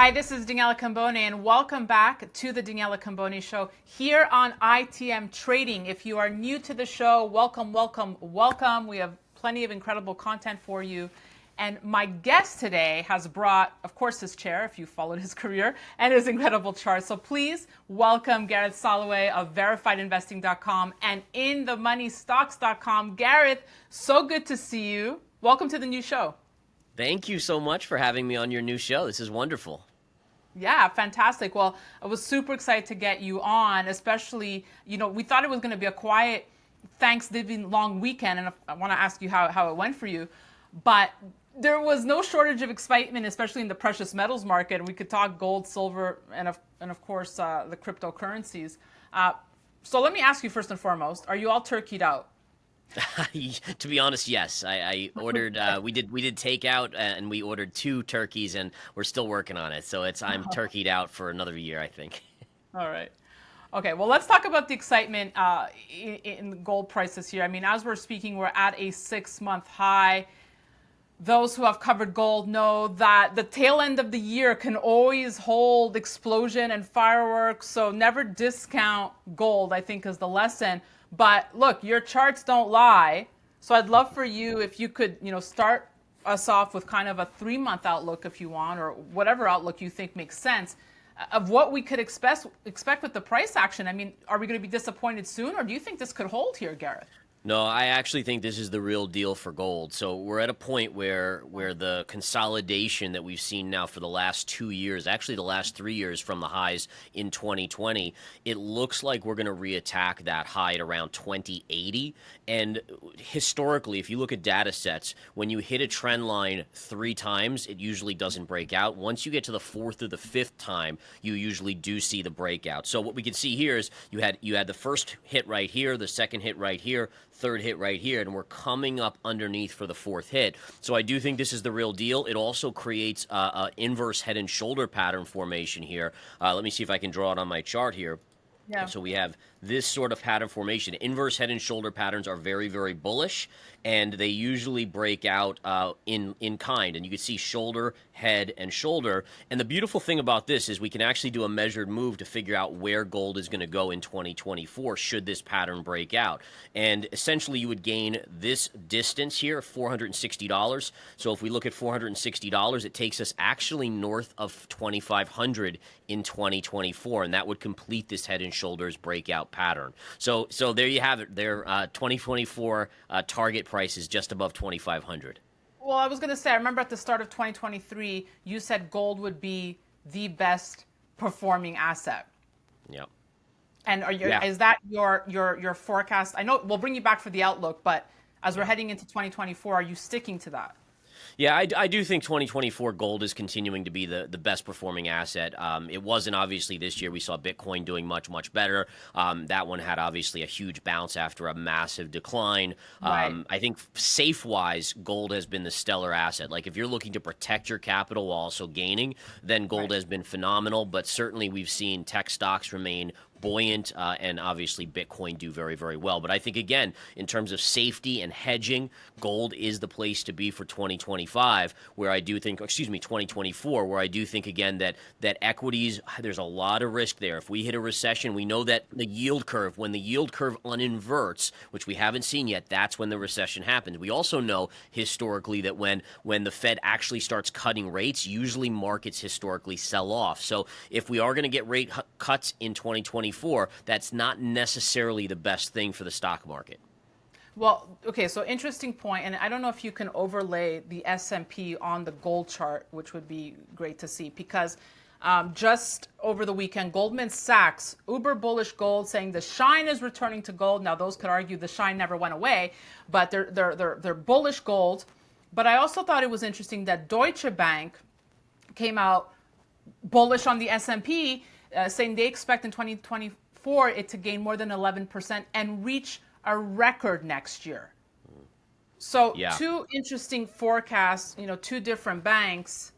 Hi, this is Daniela Cambone, and welcome back to the Daniela Cambone Show here on ITM Trading. If you are new to the show, welcome, welcome, welcome. We have plenty of incredible content for you. And my guest today has brought, of course, his chair, if you followed his career, and his incredible chart. So please welcome Gareth Soloway of verifiedinvesting.com and inthemoneystocks.com. Gareth, so good to see you. Welcome to the new show. Thank you so much for having me on your new show. This is wonderful. Yeah, fantastic. Well, I was super excited to get you on, especially, we thought it was going to be a quiet Thanksgiving long weekend, and I want to ask you how it went for you. But there was no shortage of excitement, especially in the precious metals market. We could talk gold, silver, and of course, the cryptocurrencies. So let me ask you first and foremost, are you all turkeyed out? To be honest, yes. I ordered. We did takeout, and we ordered 2 turkeys, and we're still working on it. So I'm turkeyed out for another year, I think. All right. Okay. Well, let's talk about the excitement in gold prices here. I mean, as we're speaking, we're at a 6-month high. Those who have covered gold know that the tail end of the year can always hold explosion and fireworks. So never discount gold, I think, is the lesson. But look, your charts don't lie. So I'd love for you, if you could, start us off with kind of a 3-month outlook if you want, or whatever outlook you think makes sense, of what we could expect with the price action. I mean, are we going to be disappointed soon, or do you think this could hold here, Gareth? No, I actually think this is the real deal for gold. So we're at a point where the consolidation that we've seen now for the last 2 years, actually the last 3 years from the highs in 2020, it looks like we're going to reattack that high at around 2080. And historically, if you look at data sets, when you hit a trend line 3 times, it usually doesn't break out. Once you get to the 4th or the 5th time, you usually do see the breakout. So what we can see here is you had the first hit right here, the second hit right here, third hit right here, and we're coming up underneath for the 4th hit. So I do think this is the real deal. It also creates an inverse head and shoulder pattern formation here. Let me see if I can draw it on my chart here. Yeah. So we have this sort of pattern formation. Inverse head and shoulder patterns are very, very bullish, and they usually break out in kind. And you can see shoulder, head, and shoulder. And the beautiful thing about this is we can actually do a measured move to figure out where gold is going to go in 2024 should this pattern break out. And essentially, you would gain this distance here, $460. So if we look at $460, it takes us actually north of 2,500 in 2024, and that would complete this head and shoulders breakout pattern. So there you have it. Their 2024 target price is just above 2,500. Well, I was going to say, I remember at the start of 2023, you said gold would be the best performing asset. Yeah. And is that your forecast? I know we'll bring you back for the outlook, but as we're heading into 2024, are you sticking to that? Yeah, I do think 2024 gold is continuing to be the best performing asset. It wasn't obviously this year. We saw Bitcoin doing much, much better. That one had obviously a huge bounce after a massive decline. Right. I think safe-wise, gold has been the stellar asset. Like if you're looking to protect your capital while also gaining, then gold has been phenomenal. But certainly we've seen tech stocks remain buoyant, and obviously Bitcoin do very, very well. But I think, again, in terms of safety and hedging, gold is the place to be for 2025, where I do think, 2024, where I do think, again, that equities, there's a lot of risk there. If we hit a recession, we know that the yield curve, when the yield curve uninverts, which we haven't seen yet, that's when the recession happens. We also know historically that when the Fed actually starts cutting rates, usually markets historically sell off. So if we are going to get rate cuts in 2024, that's not necessarily the best thing for the stock market. Well, okay, so interesting point, and I don't know if you can overlay the S&P on the gold chart, which would be great to see, because just over the weekend, Goldman Sachs, uber bullish gold, saying the shine is returning to gold. Now, those could argue the shine never went away, but they're bullish gold. But I also thought it was interesting that Deutsche Bank came out bullish on the S&P, saying they expect in 2024 it to gain more than 11% and reach a record next year. So two interesting forecasts, 2 different banks.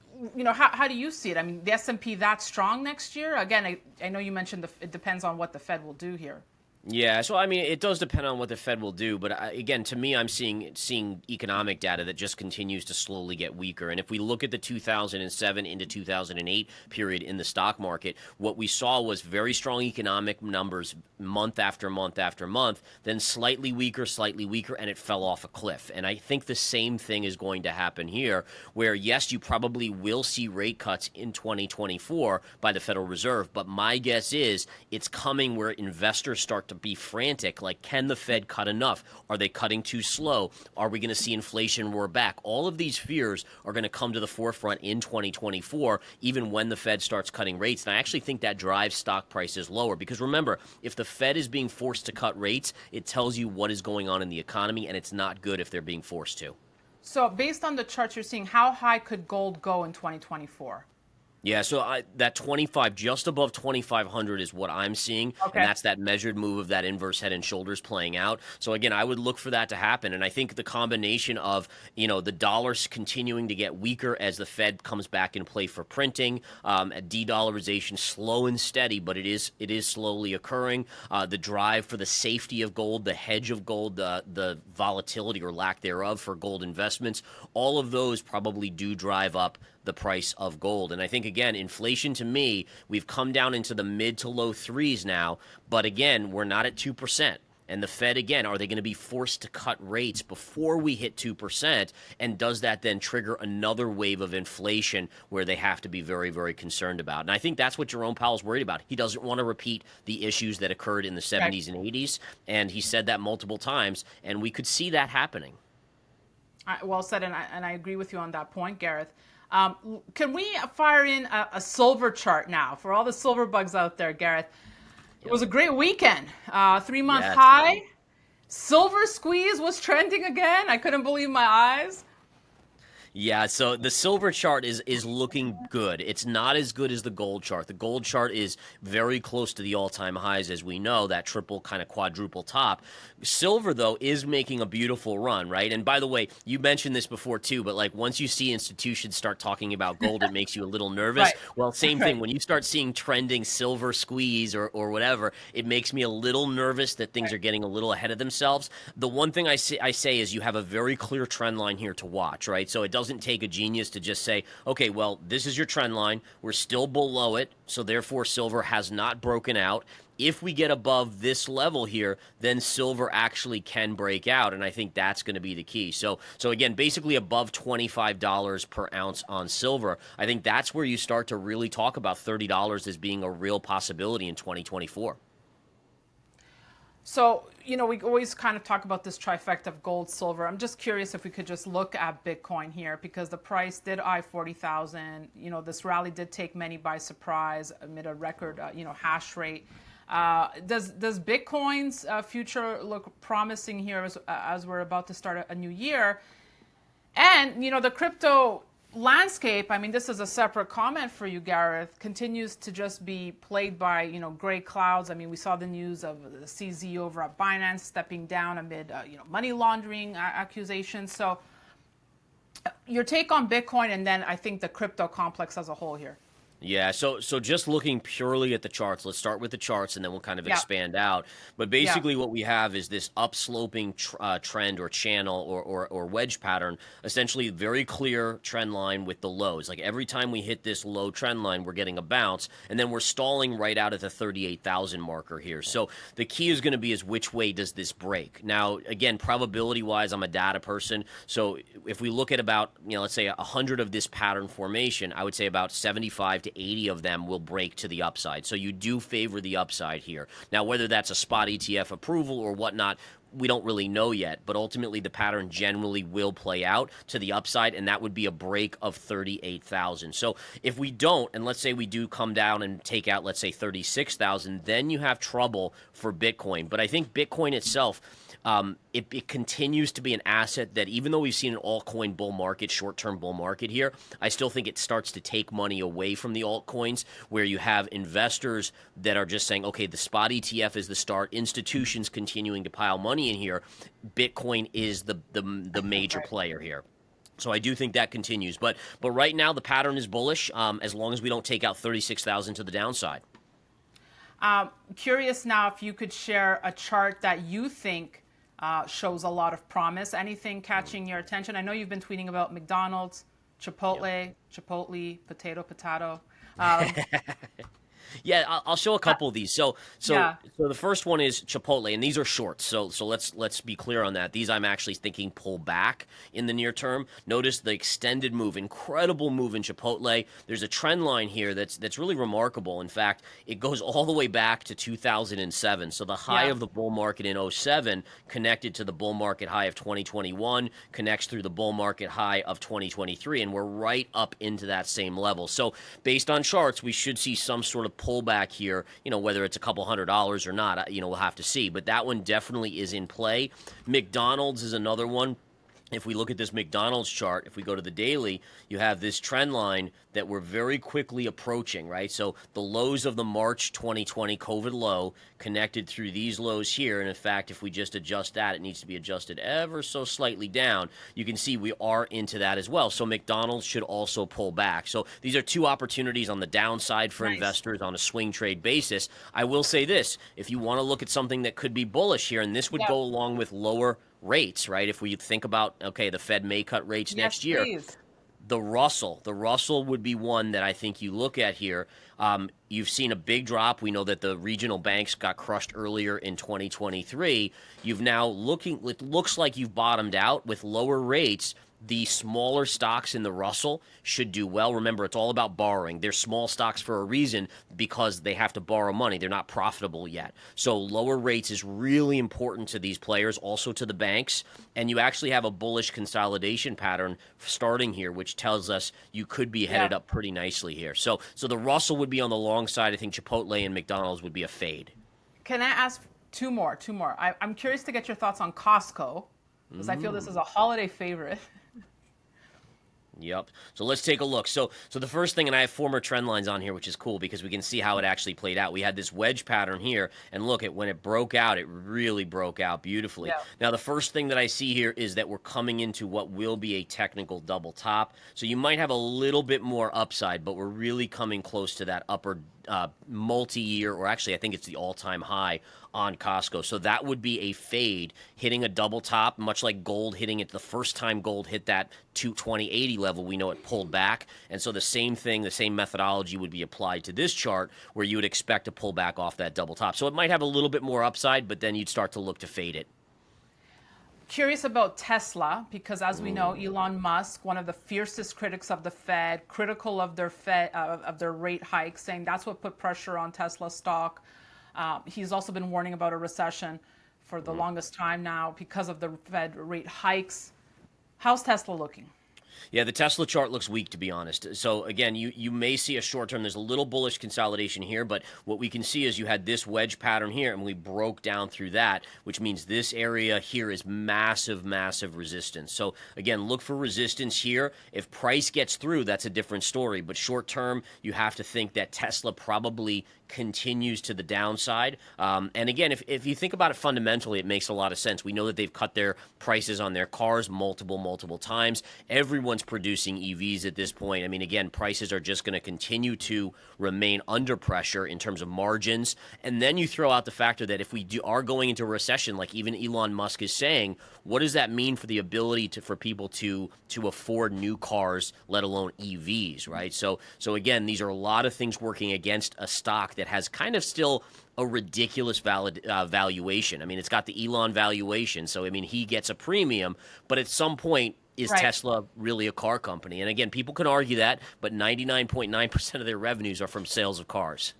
How do you see it? I mean, the S&P that strong next year? Again, I know you mentioned it depends on what the Fed will do here. Yeah, so I mean, it does depend on what the Fed will do, but again, to me, I'm seeing economic data that just continues to slowly get weaker. And if we look at the 2007 into 2008 period in the stock market, what we saw was very strong economic numbers month after month after month, then slightly weaker, and it fell off a cliff. And I think the same thing is going to happen here, where yes, you probably will see rate cuts in 2024 by the Federal Reserve, but my guess is it's coming where investors start to be frantic. Like, can the Fed cut enough? Are they cutting too slow? Are we going to see inflation roar back? All of these fears are going to come to the forefront in 2024, even when the Fed starts cutting rates. And I actually think that drives stock prices lower because remember, if the Fed is being forced to cut rates, it tells you what is going on in the economy, and it's not good if they're being forced to. So based on the charts you're seeing, how high could gold go in 2024? Yeah, so that 25, just above 2,500 is what I'm seeing, and Okay. that's that measured move of that inverse head and shoulders playing out. So again, I would look for that to happen, and I think the combination of the dollar's continuing to get weaker as the Fed comes back in play for printing, a de-dollarization slow and steady, but it is slowly occurring. The drive for the safety of gold, the hedge of gold, the volatility or lack thereof for gold investments, all of those probably do drive up the price of gold. And I think, again, inflation to me, we've come down into the mid to low threes now, but again, we're not at 2%. And the Fed, again, are they going to be forced to cut rates before we hit 2%? And does that then trigger another wave of inflation where they have to be very, very concerned about? And I think that's what Jerome Powell's worried about. He doesn't want to repeat the issues that occurred in the 70s and 80s. And he said that multiple times. And we could see that happening. Well said, and I agree with you on that point, Gareth. Can we fire in a silver chart now for all the silver bugs out there, Gareth? It was a great weekend. 3-month Yes. high. Silver squeeze was trending again. I couldn't believe my eyes. Yeah, so the silver chart is looking good. It's not as good as the gold chart. The gold chart is very close to the all-time highs, as we know, that triple kind of quadruple top. Silver, though, is making a beautiful run, right? And by the way, you mentioned this before, too, but like once you see institutions start talking about gold, it makes you a little nervous. Right. Well, same Right. thing. When you start seeing trending silver squeeze or whatever, it makes me a little nervous that things Right. are getting a little ahead of themselves. The one thing I say is you have a very clear trend line here to watch, right? So it doesn't take a genius to just say, okay, well, this is your trend line. We're still below it, so therefore silver has not broken out. If we get above this level here, then silver actually can break out, and I think that's going to be the key. So again, basically above $25 per ounce on silver. I think that's where you start to really talk about $30 as being a real possibility in 2024. So, we always kind of talk about this trifecta of gold, silver. I'm just curious if we could just look at Bitcoin here because the price did eye 40,000. This rally did take many by surprise amid a record, hash rate. Does Bitcoin's future look promising here as we're about to start a new year? And, the crypto landscape, I mean, this is a separate comment for you, Gareth, continues to just be plagued by, gray clouds. I mean, we saw the news of the CZ over at Binance stepping down amid, money laundering accusations. So your take on Bitcoin and then I think the crypto complex as a whole here. Yeah, so just looking purely at the charts, let's start with the charts and then we'll kind of Yeah. expand out. But Yeah. basically what we have is this upsloping trend or channel or wedge pattern, essentially very clear trend line with the lows. Like every time we hit this low trend line, we're getting a bounce, and then we're stalling right out at the 38,000 marker here. So the key is going to be is which way does this break? Now, again, probability-wise, I'm a data person, so if we look at about, let's say 100 of this pattern formation, I would say about 75 to 80 of them will break to the upside. So you do favor the upside here. Now, whether that's a spot ETF approval or whatnot, we don't really know yet, but ultimately the pattern generally will play out to the upside, and that would be a break of 38,000. So if we don't, and let's say we do come down and take out, let's say 36,000, then you have trouble for Bitcoin. But I think Bitcoin itself, it continues to be an asset that even though we've seen an altcoin bull market, short-term bull market here, I still think it starts to take money away from the altcoins where you have investors that are just saying, okay, the spot ETF is the start, institutions continuing to pile money in here, Bitcoin is the major player here. So I do think that continues. But right now the pattern is bullish as long as we don't take out 36,000 to the downside. Curious now if you could share a chart that you think shows a lot of promise. Anything catching your attention? I know you've been tweeting about McDonald's, Chipotle, Chipotle, potato. Um, Yeah, I'll show a uh, couple of these. So, yeah, the first one is Chipotle, and these are shorts. So let's be clear on that. These I'm actually thinking pull back in the near term. Notice the extended move, incredible move in Chipotle. There's a trend line here that's really remarkable. In fact, it goes all the way back to 2007. So the high yeah, of the bull market in '07 connected to the bull market high of 2021, connects through the bull market high of 2023, and we're right up into that same level. So based on charts, we should see some sort of pullback here, whether it's a couple $100s or not, we'll have to see. But that one definitely is in play. McDonald's is another one. If we look at this McDonald's chart, if we go to the daily, you have this trend line that we're very quickly approaching, right? So the lows of the March 2020 COVID low connected through these lows here. And in fact, if we just adjust that, it needs to be adjusted ever so slightly down. You can see we are into that as well. So McDonald's should also pull back. So these are two opportunities on the downside for nice. investors on a swing trade basis. I will say this, if you want to look at something that could be bullish here, and this would Yep. go along with lower rates, right? If we think about, okay, the Fed may cut rates Yes, next year, please. the Russell would be one that I think you look at here. You've seen a big drop. We know that the regional banks got crushed earlier in 2023. You've now it looks like you've bottomed out with lower rates. The smaller stocks in the Russell should do well. Remember, it's all about borrowing. They're small stocks for a reason because they have to borrow money. They're not profitable yet. So lower rates is really important to these players, also to the banks. And you actually have a bullish consolidation pattern starting here, which tells us you could be Yeah. headed up pretty nicely here. So the Russell would be on the long side. I think Chipotle and McDonald's would be a fade. Can I ask two more? Two more. I'm curious to get your thoughts on Costco because I feel this is a holiday favorite. Yep. So let's take a look. So the first thing, and I have former trend lines on here, which is cool because we can see how it actually played out. We had this wedge pattern here, and look at when it broke out, it really broke out beautifully. Yeah. Now, the first thing that I see here is that we're coming into what will be a technical double top. So you might have a little bit more upside, but we're really coming close to that upper multi-year, or actually I think it's the all-time high on Costco. So that would be a fade hitting a double top, much like gold hitting it the first time gold hit that 220.80 level. We know it pulled back. And so the same thing, the same methodology would be applied to this chart where you would expect to pull back off that double top. So it might have a little bit more upside, but then you'd start to look to fade it. Curious about Tesla because, as we know, Elon Musk, one of the fiercest critics of the Fed, critical of their rate hikes, saying that's what put pressure on Tesla stock. He's also been warning about a recession for the longest time now because of the Fed rate hikes. How's Tesla looking? Yeah, the Tesla chart looks weak, to be honest. So again, you may see a short term. There's a little bullish consolidation here, but what we can see is you had this wedge pattern here, and we broke down through that, which means this area here is massive, massive resistance. So again, look for resistance here. If price gets through, that's a different story. But short term, you have to think that Tesla probably continues to the downside. And again, if you think about it fundamentally, it makes a lot of sense. We know that they've cut their prices on their cars multiple times. Everyone's producing EVs at this point. I mean, again, prices are just going to continue to remain under pressure in terms of margins. And then you throw out the factor that if we are going into a recession, like even Elon Musk is saying, what does that mean for the ability for people to afford new cars, let alone EVs, right? So again, these are a lot of things working against a stock that has kind of still a ridiculous valuation. I mean, it's got the Elon valuation, so I mean, he gets a premium, but at some point, is Right. Tesla really a car company? And again, people can argue that, but 99.9% of their revenues are from sales of cars.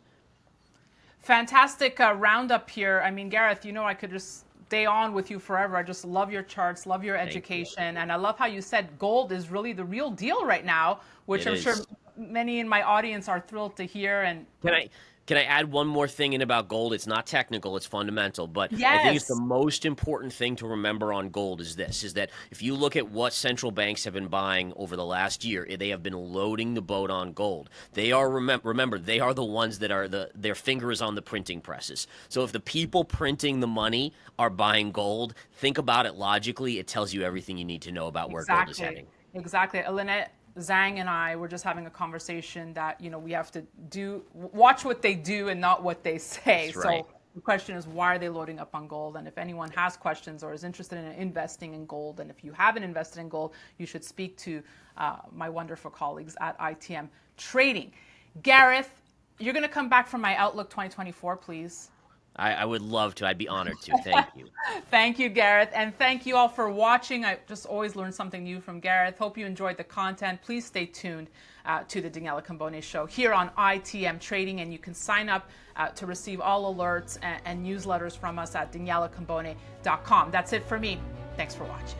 Fantastic roundup here. I mean, Gareth, I could just stay on with you forever. I just love your charts, love your Thank you. education, and I love how you said gold is really the real deal right now, which It I'm sure is. many in my audience are thrilled to hear. And Can I add one more thing in about gold? It's not technical, it's fundamental, but I think it's the yes, most important thing to remember on gold is that if you look at what central banks have been buying over the last year, they have been loading the boat on gold. They are remember, they are the ones that are their finger is on the printing presses. So if the people printing the money are buying gold, think about it logically, it tells you everything you need to know about where gold is exactly. heading. Exactly. Lynette, Zhang and I were just having a conversation that, we have to watch what they do and not what they say. That's right. So the question is, why are they loading up on gold? And if anyone has questions or is interested in investing in gold, and if you haven't invested in gold, you should speak to my wonderful colleagues at ITM Trading. Gareth, you're going to come back from my Outlook 2024, please. I would love to. I'd be honored to. Thank you. Thank you, Gareth. And thank you all for watching. I just always learn something new from Gareth. Hope you enjoyed the content. Please stay tuned to the Daniela Cambone Show here on ITM Trading. And you can sign up to receive all alerts and newsletters from us at danielacambone.com. That's it for me. Thanks for watching.